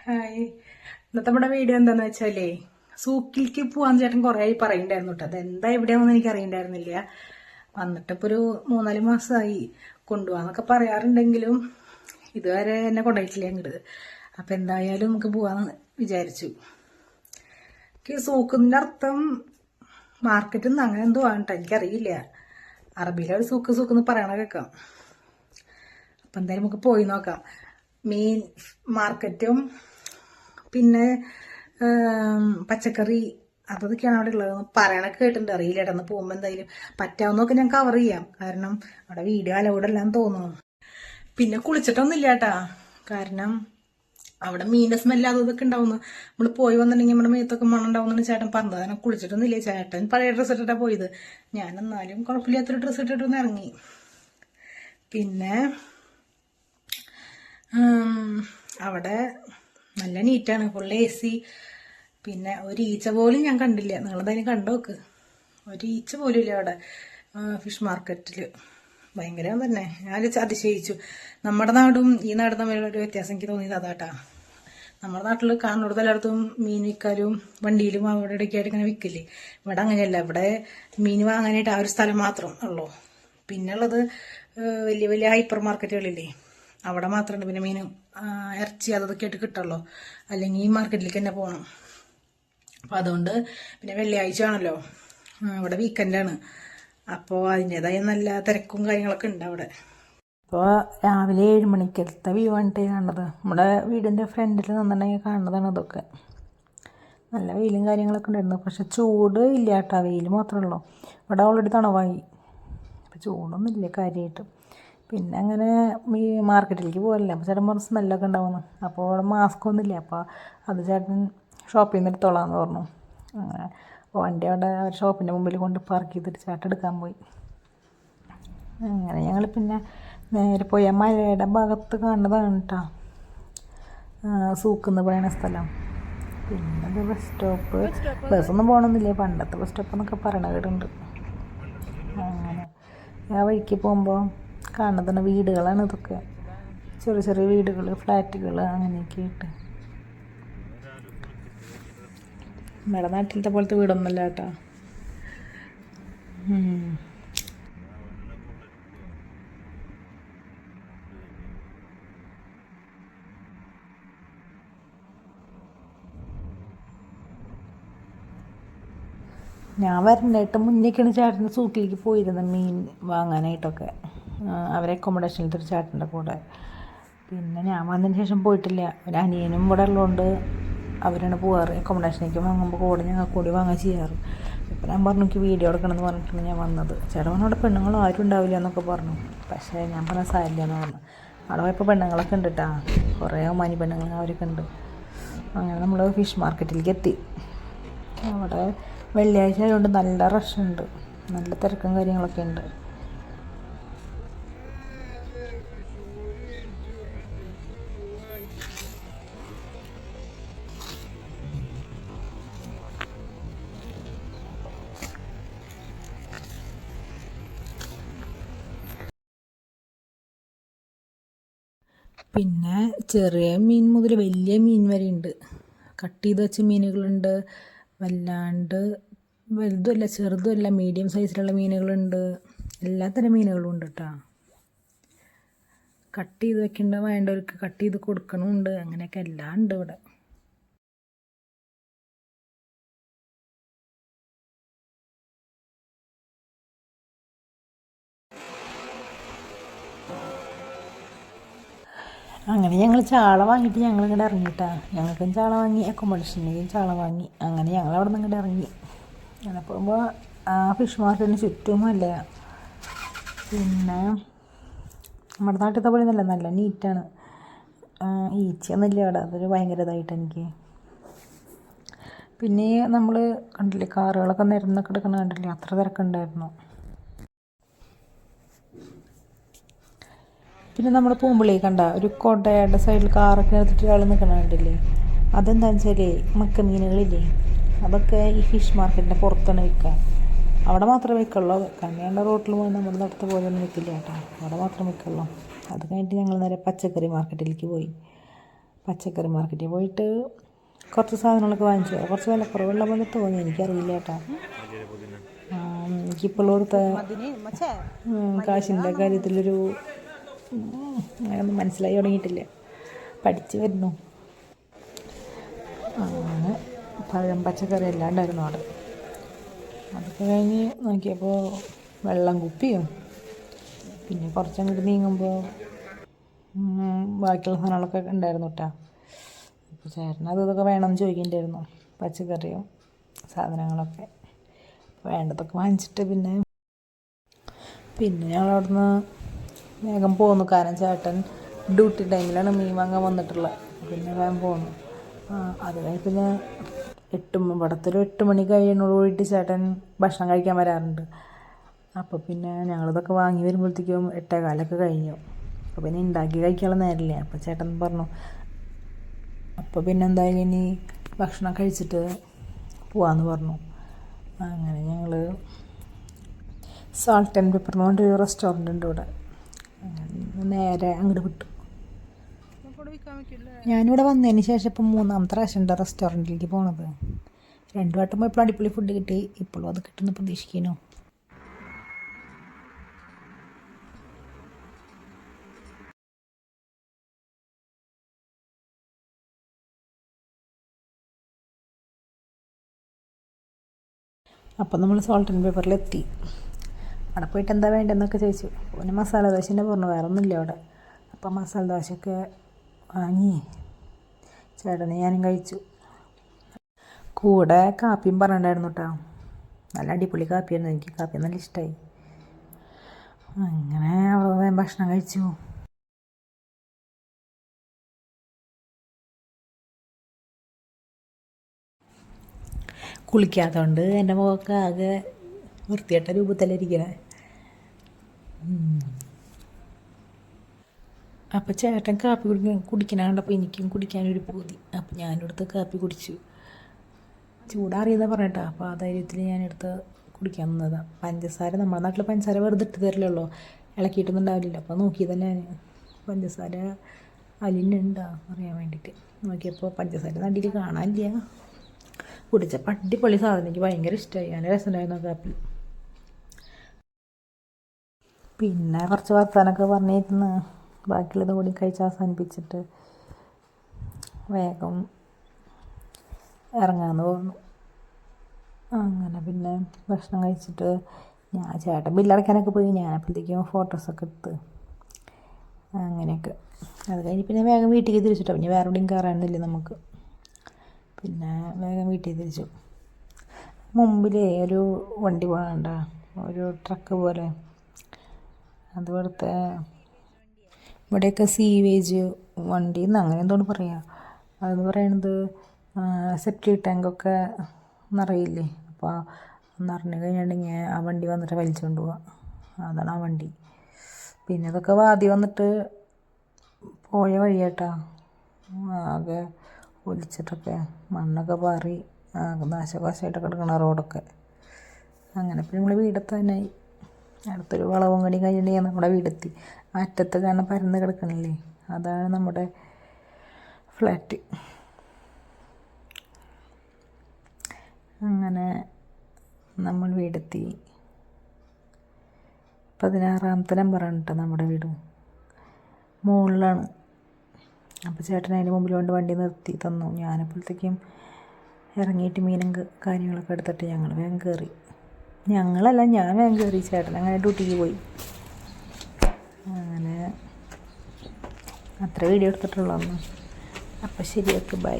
Hi. ഇന്നത്തെ നമ്മുടെ video എന്താന്ന് വെച്ചാലേ സൂക്കിലേക്ക് പോവാൻ ചേട്ടൻ കുറേ ആയി പറയണ്ടായിരുന്നു കേട്ടോ. അതെന്താ എവിടെയാണെന്ന് എനിക്ക് അറിയണ്ടായിരുന്നില്ല. വന്നിട്ടിപ്പോൾ ഒരു 3-4 മാസമായി. കൊണ്ടുപോകാന്നൊക്കെ പറയാറുണ്ടെങ്കിലും ഇതുവരെ എന്നെ കൊണ്ടുപോയിട്ടില്ല അങ്ങോട്ട്. അപ്പം എന്തായാലും നമുക്ക് പോവാന്ന് വിചാരിച്ചു. സൂക്കിൻ്റെ അർത്ഥം മാർക്കറ്റിൽ നിന്ന് അങ്ങനെ എന്തോ ആണ് കേട്ടോ, എനിക്കറിയില്ല. അറബിയിലൊരു സൂക്കെന്ന് പറയണ കേൾക്കാം. അപ്പം എന്തായാലും നമുക്ക് പോയി നോക്കാം. മീൻ മാർക്കറ്റും പിന്നെ പച്ചക്കറി അതൊക്കെയാണ് അവിടെ ഉള്ളതെന്ന് പറയണൊക്കെ കേട്ടിട്ടുണ്ട്. അറിയില്ല കേട്ടോ. ഒന്ന് പോകുമ്പോൾ എന്തായാലും പറ്റാവുന്നൊക്കെ ഞാൻ കവർ ചെയ്യാം. കാരണം അവിടെ വീഡിയോ അലൗഡെല്ലാം തോന്നുന്നു. പിന്നെ കുളിച്ചിട്ടൊന്നുമില്ല കേട്ടാ. കാരണം അവിടെ മീനിന്റെ സ്മെല്ല് അതൊക്കെ ഉണ്ടാവുന്നു. നമ്മൾ പോയി വന്നിട്ടുണ്ടെങ്കിൽ നമ്മുടെ മേത്തൊക്കെ മണം ഉണ്ടാവുന്നു ചേട്ടൻ പറഞ്ഞത്. കാരണം കുളിച്ചിട്ടൊന്നുമില്ല. ചേട്ടൻ പഴയ ഡ്രസ്സ് ഇട്ടിട്ടാണ് പോയത്. ഞാൻ എന്നാലും കുഴപ്പമില്ലാത്തൊരു ഡ്രസ്സ് ഇട്ടിട്ടൊന്ന് ഇറങ്ങി. പിന്നെ അവിടെ നല്ല നീറ്റാണ്, ഫുൾ AC. പിന്നെ ഒരു ഈച്ച പോലും ഞാൻ കണ്ടില്ല. നിങ്ങളെന്തായാലും കണ്ടു നോക്ക്. ഒരു ഈച്ച പോലും ഇല്ല അവിടെ ഫിഷ് മാർക്കറ്റിൽ. ഭയങ്കര തന്നെ. ഞാൻ അതിശയിച്ചു. നമ്മുടെ നാടും ഈ നാടും തമ്മിലൊരു വ്യത്യാസം എനിക്ക് തോന്നിയത് അതാട്ടാ. നമ്മുടെ നാട്ടിൽ കാണുന്നിടത്ത് എല്ലായിടത്തും മീൻ വിൽക്കാനും വണ്ടിയിലും അവിടെ ഇടയ്ക്കായിട്ട് ഇങ്ങനെ വിൽക്കില്ലേ. ഇവിടെ അങ്ങനെയല്ല. ഇവിടെ മീൻ വാങ്ങാനായിട്ട് ആ ഒരു സ്ഥലം മാത്രം ഉള്ളൂ. പിന്നുള്ളത് വലിയ വലിയ ഹൈപ്പർ മാർക്കറ്റുകളില്ലേ, അവിടെ മാത്രമുണ്ട്. പിന്നെ മീനും ഇറച്ചി അതൊക്കെ ആയിട്ട് കിട്ടുള്ളൂ. അല്ലെങ്കിൽ ഈ മാർക്കറ്റിലേക്ക് തന്നെ പോകണം. അപ്പോൾ അതുകൊണ്ട് പിന്നെ വെള്ളിയാഴ്ച ആണല്ലോ, ഇവിടെ വീക്കെൻഡാണ്. അപ്പോൾ അതിൻ്റെതായ നല്ല തിരക്കും കാര്യങ്ങളൊക്കെ ഉണ്ട് അവിടെ. ഇപ്പോൾ രാവിലെ 7 മണിക്കലത്തെ വ്യൂ ആണ് കാണുന്നത്. നമ്മുടെ വീടിൻ്റെ ഫ്രണ്ടിൽ നിന്നുണ്ടെങ്കിൽ കാണുന്നതാണ് അതൊക്കെ. നല്ല വെയിലും കാര്യങ്ങളൊക്കെ ഉണ്ടായിരുന്നു. പക്ഷെ ചൂട് ഇല്ല കേട്ടോ. വെയിൽ മാത്രമേ ഉള്ളൂ. ഇവിടെ ഓൾറെഡി തണവായി. അപ്പോൾ ചൂടൊന്നും ഇല്ല കാര്യമായിട്ട്. പിന്നെ അങ്ങനെ ഈ മാർക്കറ്റിലേക്ക് പോകലില്ല. അപ്പോൾ ചേട്ടൻ പറഞ്ഞ സ്മെല്ലൊക്കെ ഉണ്ടാവുന്നു. അപ്പോൾ അവിടെ മാസ്ക് ഒന്നുമില്ല. അപ്പോൾ അത് ചേട്ടൻ ഷോപ്പിൽ നിന്ന് എടുത്തോളാന്ന് പറഞ്ഞു. അങ്ങനെ വണ്ടി അവിടെ ഷോപ്പിൻ്റെ മുമ്പിൽ കൊണ്ട് പാർക്ക് ചെയ്തിട്ട് ചേട്ടൻ എടുക്കാൻ പോയി. അങ്ങനെ ഞങ്ങൾ പിന്നെ നേരെ പോയി ആ മലയുടെ ഭാഗത്ത് കാണുന്നതാണ് കേട്ടോ സൂക്കെന്ന് പറയുന്ന സ്ഥലം. പിന്നെ അത് ബസ് സ്റ്റോപ്പ്. ബസ്സൊന്നും പോകണമെന്നില്ല. പണ്ടത്തെ ബസ് സ്റ്റോപ്പ് എന്നൊക്കെ പറയണ കേട്ടുണ്ട്. അങ്ങനെ ആ വഴിക്ക് പോകുമ്പോൾ കാണുന്ന വീടുകളാണ് ഇതൊക്കെ. ചെറിയ ചെറിയ വീടുകൾ, ഫ്ലാറ്റുകൾ അങ്ങനെയൊക്കെ ആയിട്ട്. നമ്മുടെ നാട്ടിലത്തെ പോലത്തെ വീടൊന്നുമല്ല കേട്ടോ. ഞാൻ വരണേട്ട് മുന്നേക്കാണ് ചേട്ടൻ്റെ സൂക്കിലേക്ക് പോയിരുന്നത് മീൻ വാങ്ങാനായിട്ടൊക്കെ. അവരെ അക്കോമഡേഷനിലത്തെ ചേട്ടൻ്റെ കൂടെ. പിന്നെ ഞാൻ വന്നതിന് ശേഷം പോയിട്ടില്ല. ഒരു അനിയനും ഇവിടെ ഉള്ളതുകൊണ്ട് അവരാണ് പോകാറ്. അക്കോമഡേഷനിലേക്ക് വാങ്ങുമ്പോൾ കൂടെ ഞങ്ങൾക്ക് കൂടി വാങ്ങാൻ ചെയ്യാറ്. ഇപ്പം ഞാൻ പറഞ്ഞു എനിക്ക് വീഡിയോ എടുക്കണമെന്ന് പറഞ്ഞിട്ടാണ് ഞാൻ വന്നത്. ചേട്ടൻ അവിടെ പെണ്ണുങ്ങളും ആരും ഉണ്ടാവില്ല എന്നൊക്കെ പറഞ്ഞു. പക്ഷേ ഞാൻ പറഞ്ഞ സാരില്ല എന്ന് പറഞ്ഞു. അവിടെ പോയപ്പോൾ പെണ്ണുങ്ങളൊക്കെ ഉണ്ട് കേട്ടോ. കുറേ ഒമാനി പെണ്ണുങ്ങൾ അവരൊക്കെ ഉണ്ട്. അങ്ങനെ നമ്മൾ ഫിഷ് മാർക്കറ്റിലേക്ക് എത്തി. അവിടെ വെള്ളിയാഴ്ച ആയതുകൊണ്ട് നല്ല റഷ് ഉണ്ട്. നല്ല തിരക്കും കാര്യങ്ങളൊക്കെ ഉണ്ട്. പിന്നെ ചെറിയ മീൻ മുതൽ വലിയ മീൻ വരെ ഉണ്ട്. കട്ട് ചെയ്ത് വെച്ച മീനുകളുണ്ട്. വല്ലാണ്ട് വലുതുമല്ല ചെറുതുമല്ല മീഡിയം സൈസിലുള്ള മീനുകളുണ്ട്. എല്ലാത്തരം മീനുകളും ഉണ്ട് കേട്ടോ. കട്ട് ചെയ്ത് വെക്കേണ്ട വേണ്ടവർക്ക് കട്ട് ചെയ്ത് കൊടുക്കണമുണ്ട്. അങ്ങനെയൊക്കെ എല്ലാം ഉണ്ട് ഇവിടെ. അങ്ങനെ ഞങ്ങൾ ചാള വാങ്ങിയിട്ട് ഞങ്ങൾ ഇങ്ങോട്ട് ഇറങ്ങിയിട്ടാ. ഞങ്ങൾക്കും ചാള വാങ്ങി, അക്കോമഡേഷനിലേക്കും ചാള വാങ്ങി. അങ്ങനെ ഞങ്ങൾ അവിടെ നിന്ന് ഇങ്ങോട്ട് ഇറങ്ങി. അങ്ങനെ പോകുമ്പോൾ ആ ഫിഷ് മാർക്കറ്റിന് ചുറ്റുമല്ല. പിന്നെ നമ്മുടെ നാട്ടിലത്തെ പോലെ നല്ല നല്ല നീറ്റാണ്. ഈച്ചയൊന്നുമില്ല അവിടെ. അതൊരു ഭയങ്കര ഇതായിട്ട് എനിക്ക്. പിന്നെ നമ്മൾ കണ്ടില്ലേ കാറുകളൊക്കെ നിരന്നൊക്കെ എടുക്കണം കണ്ടില്ലേ, അത്ര തിരക്കുണ്ടായിരുന്നു. പിന്നെ നമ്മൾ പോകുമ്പോഴേ കണ്ട ഒരു കോട്ടയുടെ സൈഡിൽ കാറൊക്കെ എടുത്തിട്ട് ഒരാൾ നിൽക്കണം കണ്ടില്ലേ. അതെന്താണെന്ന് വെച്ചാൽ മക്ക മീനുകളില്ലേ, അതൊക്കെ ഈ ഫിഷ് മാർക്കറ്റിൻ്റെ പുറത്താണ് വിൽക്കുക. അവിടെ മാത്രമേ വിൽക്കുള്ളൂ. കണ്ണിയാണ്ട റോട്ടിൽ പോയി നമ്മുടെ നടത്ത പോലെ ഒന്നും വിൽക്കില്ല കേട്ടോ. അവിടെ മാത്രം വിൽക്കുള്ളൂ. അത് കഴിഞ്ഞിട്ട് ഞങ്ങൾ നേരെ പച്ചക്കറി മാർക്കറ്റിലേക്ക് പോയി. പച്ചക്കറി മാർക്കറ്റിൽ പോയിട്ട് കുറച്ച് സാധനങ്ങളൊക്കെ വാങ്ങിച്ചു. കുറച്ച് വിലക്കുറവുള്ള പോലെ തോന്നി, എനിക്കറിയില്ല കേട്ടോ. എനിക്കിപ്പോൾ കൊടുത്ത കാശിൻ്റെ കാര്യത്തിലൊരു അങ്ങനെയൊന്നും മനസ്സിലായി തുടങ്ങിയിട്ടില്ല, പഠിച്ചു വരുന്നു. അങ്ങനെ പഴം പച്ചക്കറി എല്ലാം ഉണ്ടായിരുന്നു അവിടെ. അതൊക്കെ കഴിഞ്ഞ് നോക്കിയപ്പോൾ വെള്ളം കുപ്പിയും പിന്നെ കുറച്ചങ്ങോട്ട് നീങ്ങുമ്പോൾ ബാക്കിയുള്ള സാധനങ്ങളൊക്കെ ഉണ്ടായിരുന്നു കേട്ടോ. അപ്പോൾ ചേട്ടൻ ഇതൊക്കെ വേണമെന്ന് ചോദിക്കുന്നുണ്ടായിരുന്നു, പച്ചക്കറിയും സാധനങ്ങളൊക്കെ. വേണ്ടതൊക്കെ വാങ്ങിച്ചിട്ട് പിന്നെ ഞങ്ങൾ അവിടുന്ന് വേഗം പോന്നു. കാരണം ചേട്ടൻ ഡ്യൂട്ടി ടൈമിലാണ് മീൻ വാങ്ങാൻ വന്നിട്ടുള്ളത്. പിന്നെ വേഗം പോന്നു. അത് കഴിഞ്ഞ് പിന്നെ ഇവിടുത്തെ ഒരു 8 മണി കഴിയുന്നതോടുകൂടിയിട്ട് ചേട്ടൻ ഭക്ഷണം കഴിക്കാൻ വരാറുണ്ട്. അപ്പോൾ പിന്നെ ഞങ്ങളിതൊക്കെ വാങ്ങി വരുമ്പോഴത്തേക്കും 8:15 കഴിഞ്ഞു. അപ്പോൾ പിന്നെ ഉണ്ടാക്കി കഴിക്കാനുള്ള നേരമില്ല. അപ്പോൾ ചേട്ടൻ പറഞ്ഞു, അപ്പോൾ പിന്നെ എന്തായാലും ഇനി ഭക്ഷണം കഴിച്ചിട്ട് പോവാമെന്ന് പറഞ്ഞു. അങ്ങനെ ഞങ്ങൾ സാൾട്ട് ആൻഡ് പെപ്പർ എന്ന് പറഞ്ഞൊരു റെസ്റ്റോറൻ്റ് ഉണ്ട് ഇവിടെ. നേരെ അങ്ങോട്ട് വിട്ടു. ഞാനിവിടെ വന്നതിന് ശേഷം ഇപ്പം 3ാമത്തെ പ്രാവശ്യമുണ്ട് റെസ്റ്റോറൻറ്റിലേക്ക് പോണത്. 2 വട്ടം പോയപ്പോൾ അടിപൊളി ഫുഡ് കിട്ടി. ഇപ്പോഴും അത് കിട്ടുമെന്ന് പ്രതീക്ഷിക്കുന്നു. അപ്പോൾ നമ്മൾ സാൾട്ട് ആൻഡ് പേപ്പറിലെത്തി. അവിടെ പോയിട്ട് എന്താ വേണ്ടതെന്നൊക്കെ ചോദിച്ചു. പിന്നെ മസാല ദോശേൻ്റെ പറഞ്ഞു, വേറെ ഒന്നുമില്ല അവിടെ. അപ്പോൾ മസാല ദോശയൊക്കെ വാങ്ങി ചേട്ടന് ഞാനും കഴിച്ചു. കൂടെ കാപ്പിയും പറഞ്ഞിട്ടുണ്ടായിരുന്നു കേട്ടോ. നല്ല അടിപൊളി കാപ്പിയായിരുന്നു. എനിക്ക് കാപ്പി നല്ല ഇഷ്ടമായി. അങ്ങനെ ഭക്ഷണം കഴിച്ചു. കുളിക്കാത്തതുകൊണ്ട് എൻ്റെ മുഖമൊക്കെ ആകെ വൃത്തികെട്ട രൂപത്തിലിരിക്കണേ. അപ്പോൾ ചേട്ടൻ കാപ്പി കുടിക്കണ കണ്ടപ്പോൾ എനിക്കും കുടിക്കാനൊരു പൂതി. അപ്പോൾ ഞാനെടുത്ത് കാപ്പി കുടിച്ചു. ചൂടാറിയതാണ് പറഞ്ഞിട്ടോ. അപ്പോൾ ആ ധൈര്യത്തിൽ ഞാനെടുത്ത് കുടിക്കാൻ നിന്നതാണ്. പഞ്ചസാര നമ്മുടെ നാട്ടിൽ പഞ്ചസാര വെറുതെ ഇട്ട് തരില്ലല്ലോ, ഇളക്കിയിട്ടൊന്നും ഉണ്ടാവില്ല. അപ്പോൾ നോക്കിയതല്ല ഞാൻ പഞ്ചസാര അലിനുണ്ടോ അറിയാൻ വേണ്ടിയിട്ട്. നോക്കിയപ്പോൾ പഞ്ചസാര നടിയിൽ കാണാനില്ല. കുടിച്ചപ്പോൾ അടിപൊളി സാധനം, എനിക്ക് ഭയങ്കര ഇഷ്ടമായി. നല്ല രസമുണ്ടായിരുന്നു കാപ്പി. പിന്നെ കുറച്ച് വർത്താനൊക്കെ പറഞ്ഞിരുന്ന് ബാക്കിയുള്ളത് കൂടി കഴിച്ച് അവസാനിപ്പിച്ചിട്ട് വേഗം ഇറങ്ങാമെന്ന് തോന്നുന്നു. അങ്ങനെ പിന്നെ ഭക്ഷണം കഴിച്ചിട്ട് ചേട്ടൻ ബില്ലടയ്ക്കാനൊക്കെ പോയി. ഞാനപ്പോഴത്തേക്കും ഫോട്ടോസൊക്കെ എടുത്ത് അങ്ങനെയൊക്കെ. അത് കഴിഞ്ഞ് പിന്നെ വേഗം വീട്ടിലേക്ക് തിരിച്ചിട്ടോ. പിന്നെ വേറെ എവിടെയും കയറാനൊന്നുമില്ല നമുക്ക്. പിന്നെ വേഗം വീട്ടിൽ തിരിച്ചു. മുമ്പിലേ ഒരു വണ്ടി പോകണ്ട, ഒരു ട്രക്ക് പോലെ. അത് ഇവിടെയൊക്കെ സീവേജ് വണ്ടി എന്ന് അങ്ങനെ എന്തോന്ന് പറയുക. അതെന്ന് പറയണത് സെപ്റ്റിക് ടാങ്കൊക്കെ നിറയില്ലേ. അപ്പോൾ നിറഞ്ഞു കഴിഞ്ഞിട്ടുണ്ടെങ്കിൽ ആ വണ്ടി വന്നിട്ട് വലിച്ചുകൊണ്ട് പോവുക. അതാണ് ആ വണ്ടി. പിന്നെ ഇതൊക്കെ വാതി വന്നിട്ട് പോയ വഴിയേട്ടാ. ആകെ ഒലിച്ചിട്ടൊക്കെ മണ്ണൊക്കെ പാറി ആകെ നാശകോശമായിട്ടൊക്കെ കിടക്കണ റോഡൊക്കെ. അങ്ങനെ പിന്നെ നമ്മൾ വീടെത്താനായി. അടുത്തൊരു വളവും കടി കഴിഞ്ഞിട്ടുണ്ടെങ്കിൽ നമ്മുടെ വീടെത്തി. അറ്റത്ത് കാരണം പരന്ന് കിടക്കണില്ലേ, അതാണ് നമ്മുടെ ഫ്ലാറ്റ്. അങ്ങനെ നമ്മൾ വീടെത്തി. 16ാമത്തെ നമ്പറാണ് കേട്ടോ നമ്മുടെ വീട്. മുകളിലാണ്. അപ്പോൾ ചേട്ടൻ അതിന് മുമ്പിൽ കൊണ്ട് വണ്ടി നിർത്തി തന്നു. ഞാനപ്പോഴത്തേക്കും ഇറങ്ങിയിട്ട് മീനും കാര്യങ്ങളൊക്കെ എടുത്തിട്ട് ഞങ്ങൾ വേഗം കയറി. ഞാൻ വേഗം കയറി. ചേട്ടൻ അങ്ങനെ ഡ്യൂട്ടിക്ക് പോയി. അങ്ങനെ അത്ര വീഡിയോ എടുത്തിട്ടുള്ളൂ. അപ്പോൾ ശരി, ഓക്കെ, ബൈ.